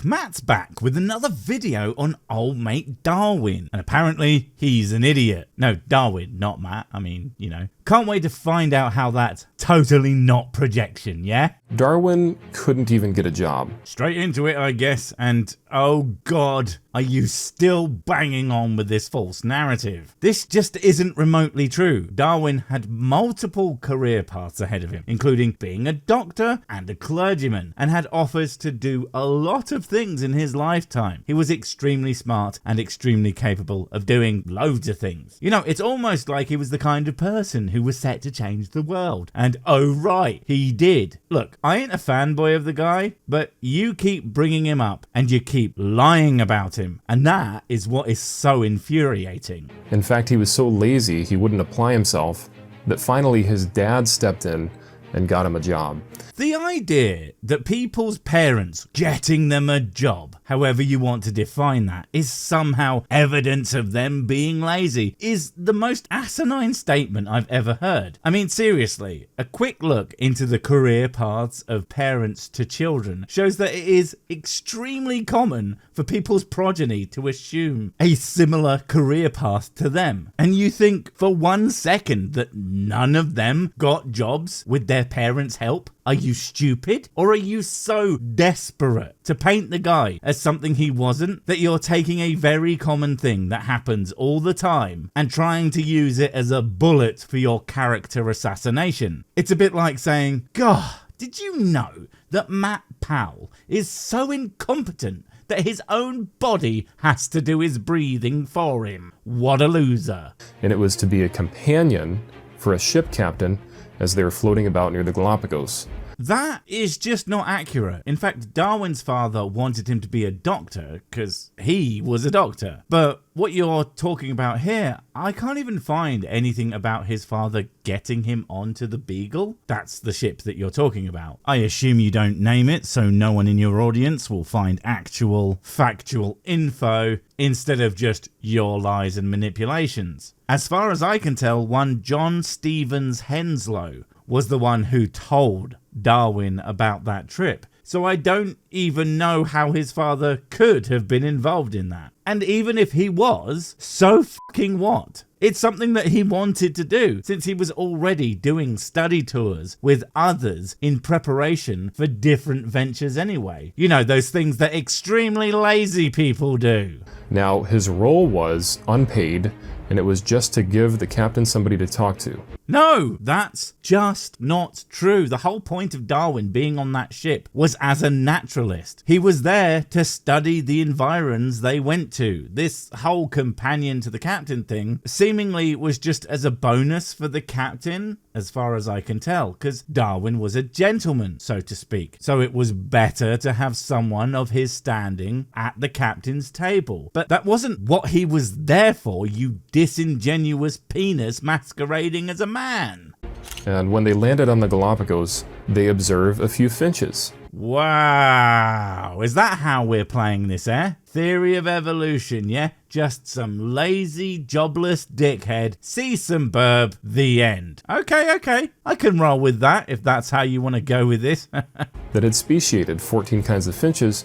back. Matt's back with another video on old mate Darwin. And apparently he's an idiot. No, Darwin, not Matt. I mean, you know. Can't wait to find out how that's totally not projection, yeah? Darwin couldn't even get a job. Straight into it, I guess, and oh god, are you still banging on with this false narrative? This just isn't remotely true. Darwin had multiple career paths ahead of him, including being a doctor and a clergyman, and had offers to do a lot of things in his lifetime. He was extremely smart and extremely capable of doing loads of things. You know, it's almost like he was the kind of person who was set to change the world. And oh right, he did. Look, I ain't a fanboy of the guy, but you keep bringing him up and you keep lying about him. And that is what is so infuriating. In fact, he was so lazy he wouldn't apply himself that finally his dad stepped in and got him a job. The idea that people's parents getting them a job, however you want to define that, is somehow evidence of them being lazy is the most asinine statement I've ever heard. I mean, seriously, a quick look into the career paths of parents to children shows that it is extremely common for people's progeny to assume a similar career path to them. And you think for 1 second that none of them got jobs with their parents' help? Are you stupid? Or are you so desperate to paint the guy as something he wasn't that you're taking a very common thing that happens all the time and trying to use it as a bullet for your character assassination? It's a bit like saying, God, did you know that Matt Powell is so incompetent that his own body has to do his breathing for him? What a loser. And it was to be a companion for a ship captain as they were floating about near the Galapagos. That is just not accurate. In fact, Darwin's father wanted him to be a doctor because he was a doctor. But what you're talking about here, I can't even find anything about his father getting him onto the Beagle. That's the ship that you're talking about. I assume you don't name it, so no one in your audience will find actual, factual info instead of just your lies and manipulations. As far as I can tell, one John Stevens Henslow was the one who told Darwin about that trip. So I don't even know how his father could have been involved in that. And even if he was, so fucking what? It's something that he wanted to do, since he was already doing study tours with others in preparation for different ventures anyway. You know, those things that extremely lazy people do. Now, his role was unpaid, and it was just to give the captain somebody to talk to. No, that's just not true. The whole point of Darwin being on that ship was as a naturalist. He was there to study the environs they went to. This whole companion to the captain thing seemingly was just as a bonus for the captain, as far as I can tell, because Darwin was a gentleman, so to speak. So it was better to have someone of his standing at the captain's table. But that wasn't what he was there for, you disingenuous penis masquerading as a man. And when they landed on the Galapagos, they observed a few finches. Wow, is that how we're playing this, eh? Theory of evolution, yeah? Just some lazy, jobless dickhead, see some burb, the end. Okay, I can roll with that if that's how you want to go with this. That had speciated 14 kinds of finches,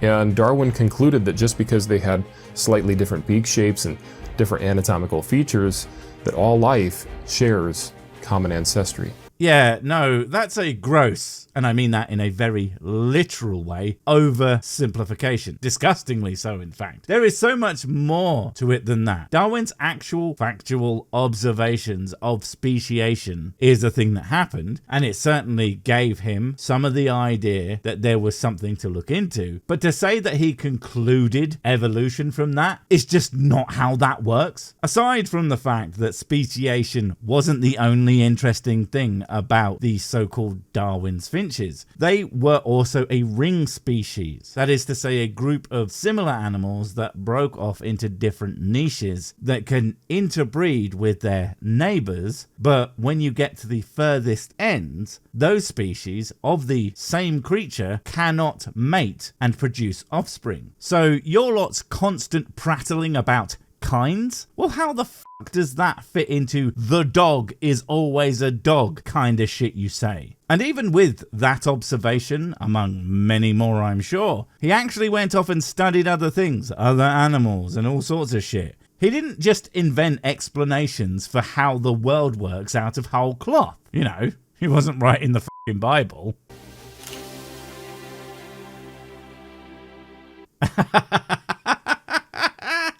and Darwin concluded that just because they had slightly different beak shapes and different anatomical features, that all life shares common ancestry. Yeah, no, that's a gross, and I mean that in a very literal way, oversimplification. Disgustingly so, in fact. There is so much more to it than that. Darwin's actual factual observations of speciation is a thing that happened, and it certainly gave him some of the idea that there was something to look into. But to say that he concluded evolution from that is just not how that works. Aside from the fact that speciation wasn't the only interesting thing about the so-called Darwin's finches, they were also a ring species. That is to say, a group of similar animals that broke off into different niches that can interbreed with their neighbors, but when you get to the furthest ends, those species of the same creature cannot mate and produce offspring. So your lot's constant prattling about kinds? Well, how the fuck does that fit into the dog is always a dog kind of shit you say? And even with that observation, among many more I'm sure, he actually went off and studied other things, other animals and all sorts of shit. He didn't just invent explanations for how the world works out of whole cloth. You know, he wasn't writing the fucking Bible.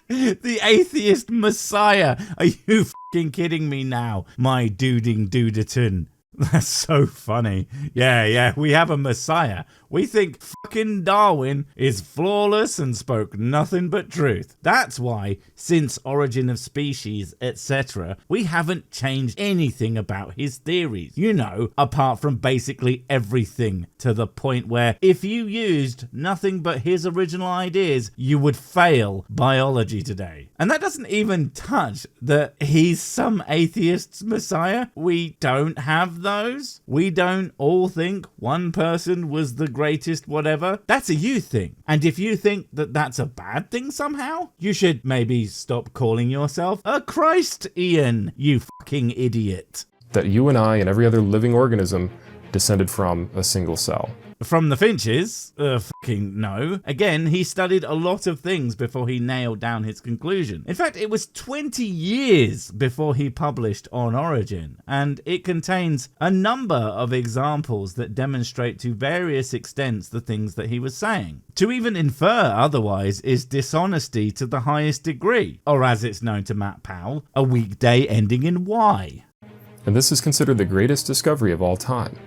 The atheist messiah. Are you fucking kidding me now, my dooding dooderton? That's so funny. Yeah, we have a messiah. We think fucking Darwin is flawless and spoke nothing but truth. That's why, since Origin of Species, etc., we haven't changed anything about his theories. You know, apart from basically everything, to the point where if you used nothing but his original ideas, you would fail biology today. And that doesn't even touch that he's some atheist's messiah. We don't have those. We don't all think one person was the greatest whatever. That's a you thing. And if you think that that's a bad thing somehow, you should maybe stop calling yourself a Christian, you fucking idiot. That you and I and every other living organism descended from a single cell. From the finches? Fucking no. Again, he studied a lot of things before he nailed down his conclusion. In fact, it was 20 years before he published On Origin, and it contains a number of examples that demonstrate to various extents the things that he was saying. To even infer otherwise is dishonesty to the highest degree, or as it's known to Matt Powell, a weekday ending in Y. And this is considered the greatest discovery of all time.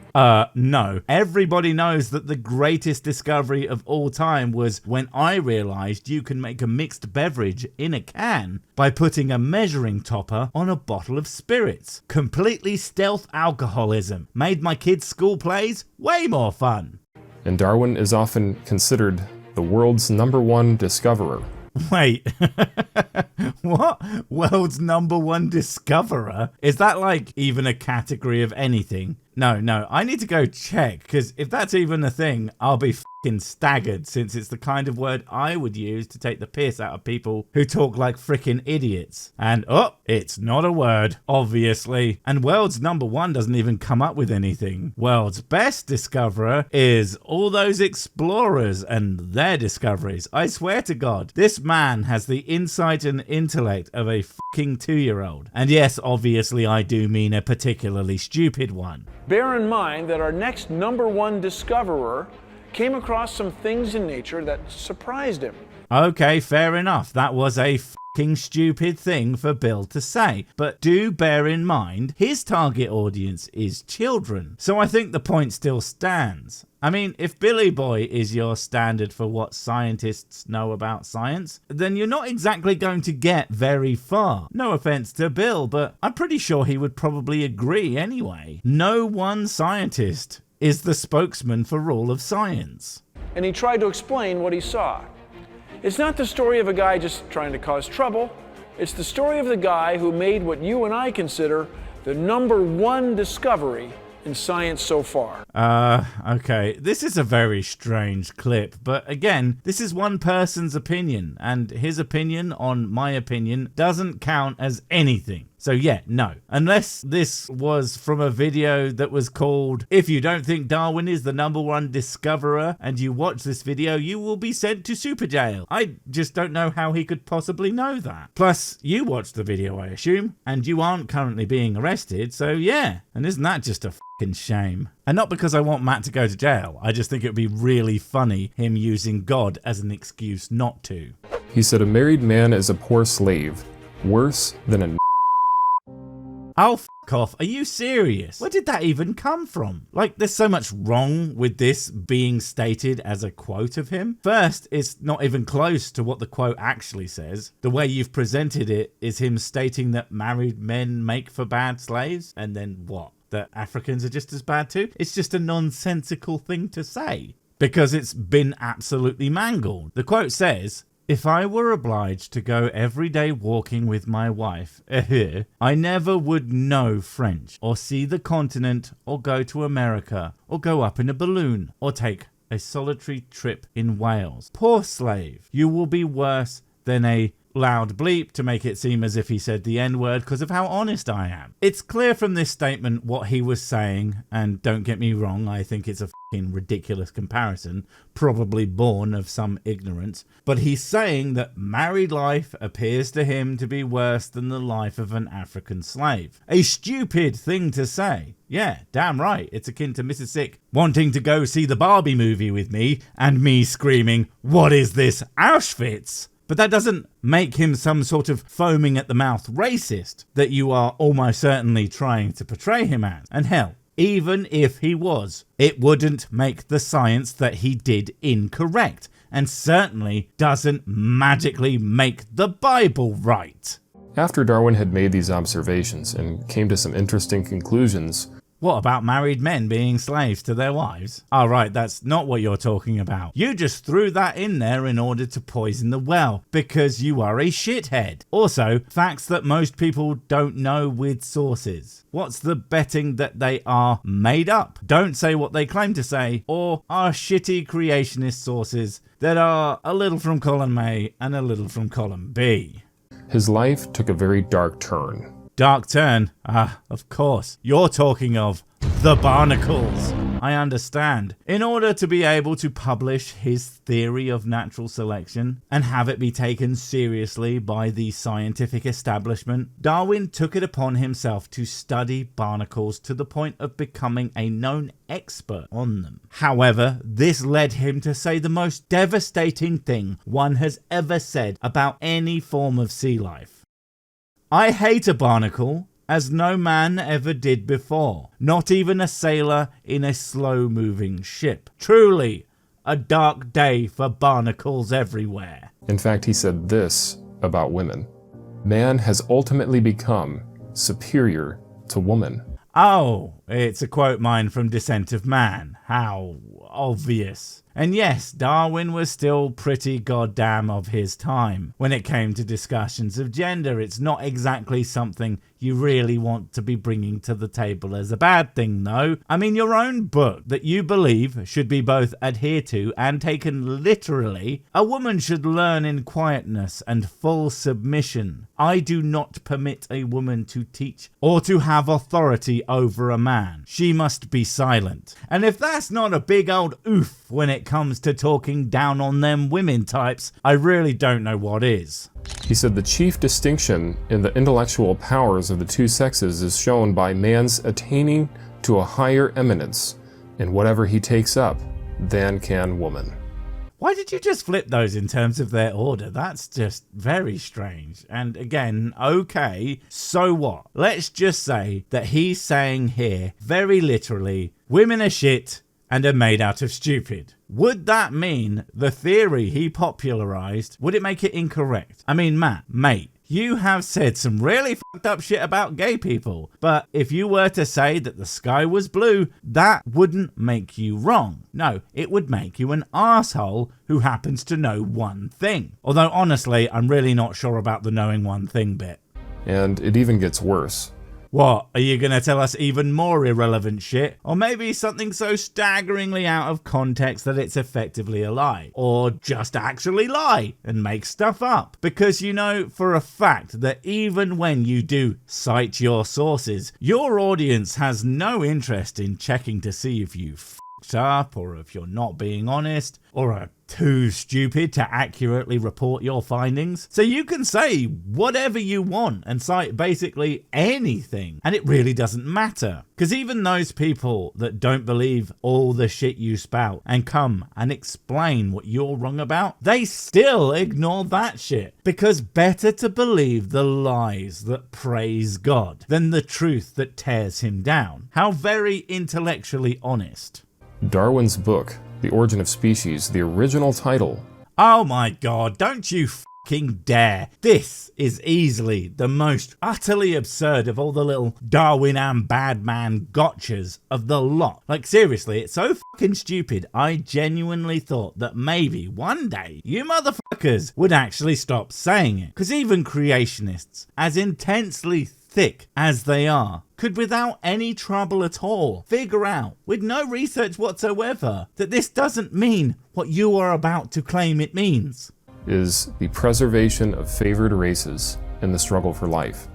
No. Everybody knows that the greatest discovery of all time was when I realized you can make a mixed beverage in a can by putting a measuring topper on a bottle of spirits. Completely stealth alcoholism. Made my kids' school plays way more fun. And Darwin is often considered the world's #1 discoverer. Wait, what? World's #1 discoverer? Is that like even a category of anything? No, I need to go check, because if that's even a thing, I'll be fucking staggered, since it's the kind of word I would use to take the piss out of people who talk like frickin' idiots. And, it's not a word, obviously. And world's #1 doesn't even come up with anything. World's best discoverer is all those explorers and their discoveries. I swear to God, this man has the insight and intellect of a fucking 2-year-old. And yes, obviously I do mean a particularly stupid one. Bear in mind that our next #1 discoverer came across some things in nature that surprised him. Okay, fair enough. That was a fucking stupid thing for Bill to say. But do bear in mind, his target audience is children. So I think the point still stands. I mean, if Billy Boy is your standard for what scientists know about science, then you're not exactly going to get very far. No offense to Bill, but I'm pretty sure he would probably agree anyway. No one scientist is the spokesman for all of science. And he tried to explain what he saw. It's not the story of a guy just trying to cause trouble. It's the story of the guy who made what you and I consider the #1 discovery in science so far. Okay. This is a very strange clip, but again, this is one person's opinion, and his opinion on my opinion doesn't count as anything. So yeah, no. Unless this was from a video that was called, "If you don't think Darwin is the #1 discoverer and you watch this video, you will be sent to super jail." I just don't know how he could possibly know that. Plus, you watched the video, I assume, and you aren't currently being arrested, so yeah. And isn't that just a fucking shame? And not because I want Matt to go to jail. I just think it would be really funny him using God as an excuse not to. He said a married man is a poor slave, worse than a Oh, fuck off. Are you serious? Where did that even come from? Like, there's so much wrong with this being stated as a quote of him. First, it's not even close to what the quote actually says. The way you've presented it is him stating that married men make for bad slaves. And then what? That Africans are just as bad too? It's just a nonsensical thing to say, because it's been absolutely mangled. The quote says, "If I were obliged to go every day walking with my wife, I never would know French, or see the continent, or go to America, or go up in a balloon, or take a solitary trip in Wales. Poor slave, you will be worse than a loud bleep to make it seem as if he said the N-word because of how honest I am. It's clear from this statement what he was saying, and don't get me wrong, I think it's a fucking ridiculous comparison, probably born of some ignorance, but he's saying that married life appears to him to be worse than the life of an African slave. A stupid thing to say. Yeah, damn right. It's akin to Mrs. Sick wanting to go see the Barbie movie with me and me screaming, "What is this, Auschwitz?" But that doesn't make him some sort of foaming at the mouth racist that you are almost certainly trying to portray him as. And hell, even if he was, it wouldn't make the science that he did incorrect, and certainly doesn't magically make the Bible right. After Darwin had made these observations and came to some interesting conclusions. What about married men being slaves to their wives? Oh, right, that's not what you're talking about. You just threw that in there in order to poison the well, because you are a shithead. Also, facts that most people don't know with sources. What's the betting that they are made up, don't say what they claim to say, or are shitty creationist sources that are a little from column A and a little from column B? His life took a very dark turn. Dark turn? Ah, of course. You're talking of the barnacles. I understand. In order to be able to publish his theory of natural selection and have it be taken seriously by the scientific establishment, Darwin took it upon himself to study barnacles to the point of becoming a known expert on them. However, this led him to say the most devastating thing one has ever said about any form of sea life. "I hate a barnacle, as no man ever did before, not even a sailor in a slow-moving ship. Truly, a dark day for barnacles everywhere." In fact, he said this about women. Man has ultimately become superior to woman. Oh, it's a quote mine from Descent of Man. How obvious. And yes, Darwin was still pretty goddamn of his time. When it came to discussions of gender, it's not exactly something you really want to be bringing to the table as a bad thing, though. I mean, your own book that you believe should be both adhered to and taken literally. A woman should learn in quietness and full submission. I do not permit a woman to teach or to have authority over a man. She must be silent. And if that's not a big old oof when it comes to talking down on them women types, I really don't know what is. He said the chief distinction in the intellectual powers of the two sexes is shown by man's attaining to a higher eminence in whatever he takes up than can woman. Why did you just flip those in terms of their order? That's just very strange. And again, okay, so what? Let's just say that he's saying here, very literally, women are shit and are made out of stupid. Would that mean the theory he popularized, would it make it incorrect? I mean, Matt, mate, you have said some really fucked up shit about gay people, but if you were to say that the sky was blue, that wouldn't make you wrong. No, it would make you an asshole who happens to know one thing. Although honestly, I'm really not sure about the knowing one thing bit. And it even gets worse. What, are you going to tell us even more irrelevant shit? Or maybe something so staggeringly out of context that it's effectively a lie? Or just actually lie and make stuff up? Because you know for a fact that even when you do cite your sources, your audience has no interest in checking to see if you fucked up, or if you're not being honest, or are too stupid to accurately report your findings. So you can say whatever you want and cite basically anything, and it really doesn't matter. Because even those people that don't believe all the shit you spout and come and explain what you're wrong about, they still ignore that shit. Because better to believe the lies that praise God than the truth that tears him down. How very intellectually honest. Darwin's book, The Origin of Species, the original title. Oh my god, don't you fucking dare. This is easily the most utterly absurd of all the little Darwin and bad man gotchas of the lot. Like seriously, it's so fucking stupid. I genuinely thought that maybe one day you motherfuckers would actually stop saying it. Because even creationists, as intensely thick as they are, could without any trouble at all figure out, with no research whatsoever, that this doesn't mean what you are about to claim it means. is the preservation of favored races in the struggle for life.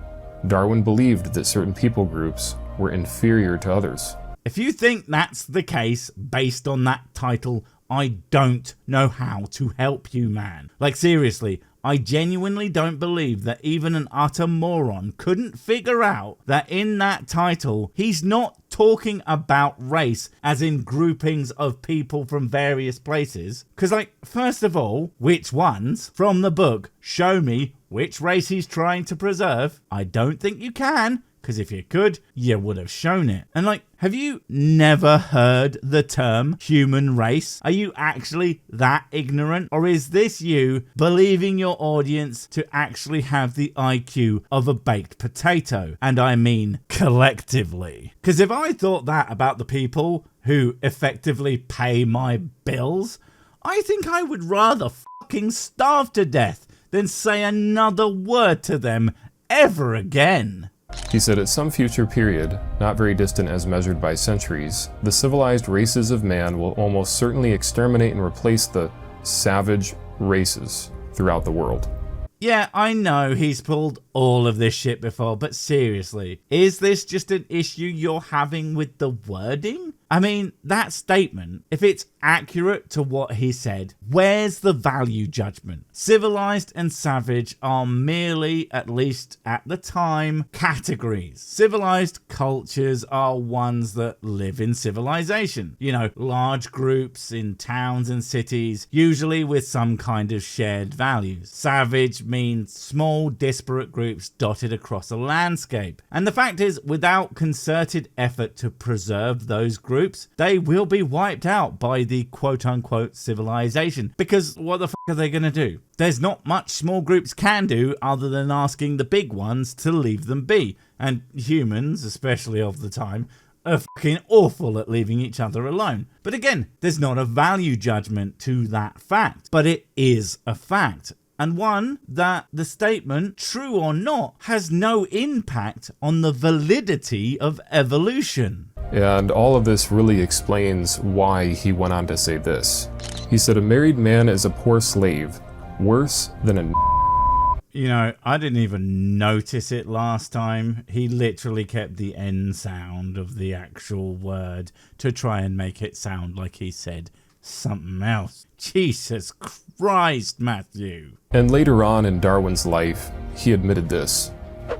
Darwin believed that certain people groups were inferior to others. If you think that's the case based on that title, I don't know how to help you, man. Like, seriously, I genuinely don't believe that even an utter moron couldn't figure out that in that title, he's not talking about race as in groupings of people from various places. Because, like, first of all, which ones from the book show me which race he's trying to preserve? I don't think you can. Because if you could, you would have shown it. And like, have you never heard the term human race? Are you actually that ignorant? Or is this you believing your audience to actually have the IQ of a baked potato? And I mean collectively. Because if I thought that about the people who effectively pay my bills, I think I would rather fucking starve to death than say another word to them ever again. He said at some future period, not very distant as measured by centuries, the civilized races of man will almost certainly exterminate and replace the savage races throughout the world. Yeah, I know he's pulled all of this shit before, but seriously, is this just an issue you're having with the wording? I mean, that statement, if it's accurate to what he said, where's the value judgment? Civilized and savage are merely, at least at the time, categories. Civilized cultures are ones that live in civilization. You know, large groups in towns and cities, usually with some kind of shared values. Savage means small, disparate groups dotted across a landscape. And the fact is, without concerted effort to preserve those groups, they will be wiped out by the quote-unquote civilization. Because what the fuck are they going to do? There's not much small groups can do other than asking the big ones to leave them be. And humans, especially of the time, are fucking awful at leaving each other alone. But again, there's not a value judgment to that fact. But it is a fact. And one that the statement, true or not, has no impact on the validity of evolution. And all of this really explains why he went on to say this. He said, a married man is a poor slave, worse than a... You know, I didn't even notice it last time. He literally kept the N sound of the actual word to try and make it sound like he said something else. Jesus Christ, Matthew. And later on in Darwin's life, he admitted this.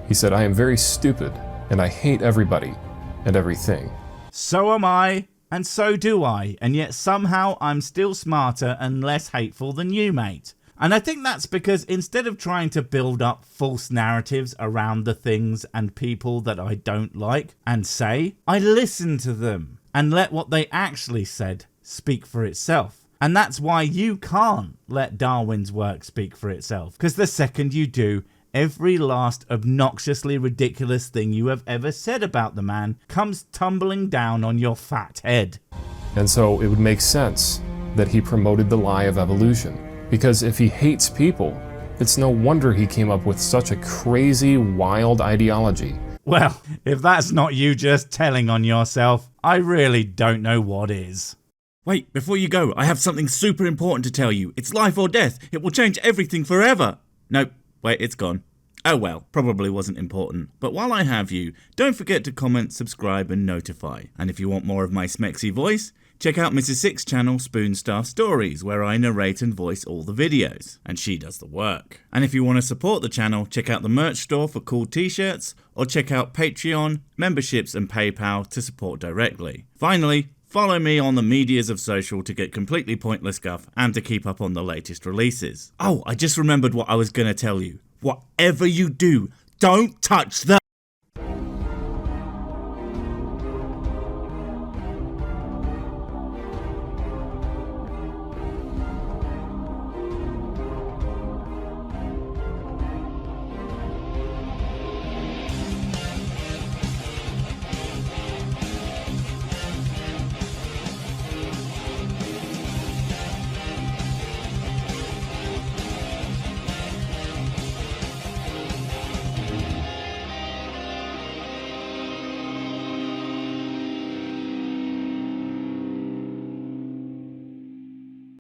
He said, I am very stupid, and I hate everybody and everything. So am I, and so do I, and yet somehow I'm still smarter and less hateful than you, mate. And I think that's because instead of trying to build up false narratives around the things and people that I don't like and say, I listen to them and let what they actually said speak for itself. And that's why you can't let Darwin's work speak for itself, because the second you do, every last obnoxiously ridiculous thing you have ever said about the man comes tumbling down on your fat head. And so it would make sense that he promoted the lie of evolution. Because if he hates people, it's no wonder he came up with such a crazy, wild ideology. Well, if that's not you just telling on yourself, I really don't know what is. Wait, before you go, I have something super important to tell you. It's life or death. It will change everything forever. Nope, wait, it's gone. Oh well, probably wasn't important. But while I have you, don't forget to comment, subscribe and notify. And if you want more of my smexy voice, check out Mrs. Six's channel Spoonstaff Stories, where I narrate and voice all the videos, and she does the work. And if you want to support the channel, check out the merch store for cool t-shirts, or check out Patreon, memberships and PayPal to support directly. Finally, follow me on the medias of social to get completely pointless guff and to keep up on the latest releases. Oh, I just remembered what I was going to tell you. Whatever you do, don't touch the...